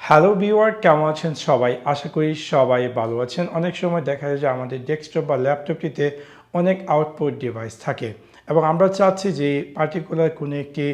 Hello viewer, কেমন আছেন সবাই? আশা করি সবাই ভালো আছেন। অনেক সময় দেখা যায় যে আমাদের ডেস্কটপ বা ল্যাপটপটিতে অনেক আউটপুট ডিভাইস থাকে এবং আমরা চাচ্ছি যে পার্টিকুলার কোনো একটি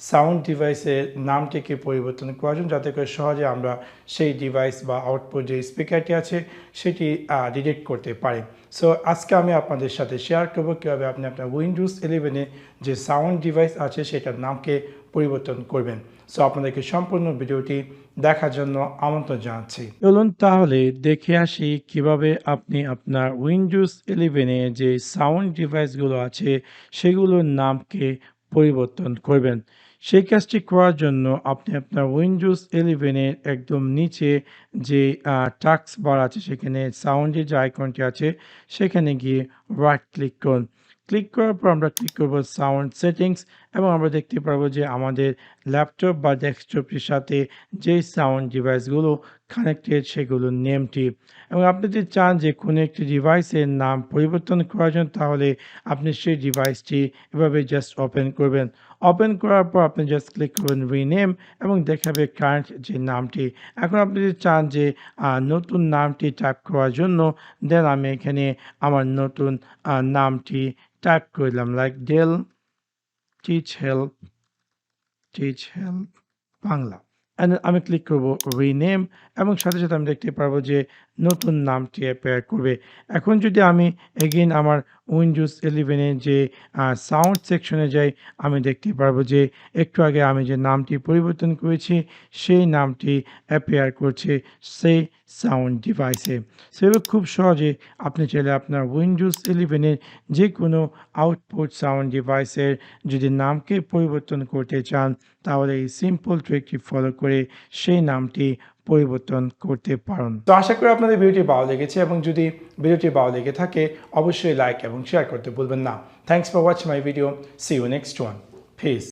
সাউন্ড ডিভাইসের নামটিকে পরিবর্তন করার জন্য, যাতে করে সহজে আমরা সেই ডিভাইস বা আউটপুট যে স্পিকারটি আছে সেটি ডিটেক্ট করতে পারি। সো আজকে আমি আপনাদের সাথে শেয়ার করবো কীভাবে আপনি আপনার উইন্ডোজ 11-এ যে সাউন্ড ডিভাইস আছে সেটার নামকে পরিবর্তন করবেন। সো আপনাদেরকে সম্পূর্ণ ভিডিওটি দেখার জন্য আমন্ত্রণ জানাচ্ছি। চলুন তাহলে দেখে আসি কিভাবে আপনি আপনার উইন্ডোজ 11-এ যে সাউন্ড ডিভাইসগুলো আছে সেগুলোর নামকে পরিবর্তন করবেন। সেই কাজটি করার জন্য আপনি আপনার উইন্ডোজ 11-এর একদম নিচে যে টাস্ক বার আছে, সেখানে সাউন্ডের যে আইকনটি আছে সেখানে গিয়ে রাইট ক্লিক করুন। ক্লিক করার পর আমরা ক্লিক করব সাউন্ড সেটিংস এবং আমরা দেখতে পারবো যে আমাদের ল্যাপটপ বা ডেস্কটপটির সাথে যেই সাউন্ড ডিভাইসগুলো কানেক্টেড সেগুলোর নেমটি। এবং আপনি যদি চান যে কোনো একটি ডিভাইসের নাম পরিবর্তন করার জন্য, তাহলে আপনি সেই ডিভাইসটি এভাবে জাস্ট ওপেন করবেন। ওপেন করার পর আপনি জাস্ট ক্লিক করবেন রিনেম এবং দেখাবে কারেন্ট যে নামটি। এখন আপনি যদি চান যে নতুন নামটি টাইপ করার জন্য, দেন আমি এখানে আমার নতুন নামটি টাইপ করলাম, লাইক ডেল টিচ হেল্প বাংলা। অ্যান্ড আমি ক্লিক করব রিনেম এবং সাথে সাথে আমি দেখতে পারবো যে নতুন নামটি অ্যাপিয়ার করবে। এখন যদি আমি এগেইন আমার উইন্ডোজ 11-এর যে সাউন্ড সেকশনে যাই, আমি দেখতে পারবো যে একটু আগে আমি যে নামটি পরিবর্তন করেছি সেই নামটি অ্যাপিয়ার করছে সেই সাউন্ড ডিভাইসে। সেভাবে খুব সহজে আপনি চাইলে আপনার উইন্ডোজ 11-এর যে কোনো আউটপুট সাউন্ড ডিভাইসের যদি নামকে পরিবর্তন করতে চান, তাহলে এই সিম্পল ট্রিকটি ফলো করে সেই নামটি পরিবর্তন করতে পারেন। তো আশা করি আপনাদের ভিডিওটি ভালো লেগেছে এবং যদি ভিডিওটি ভালো লেগে থাকে অবশ্যই লাইক এবং শেয়ার করতে ভুলবেন না। Thanks for watching my video. See you next one. Piece.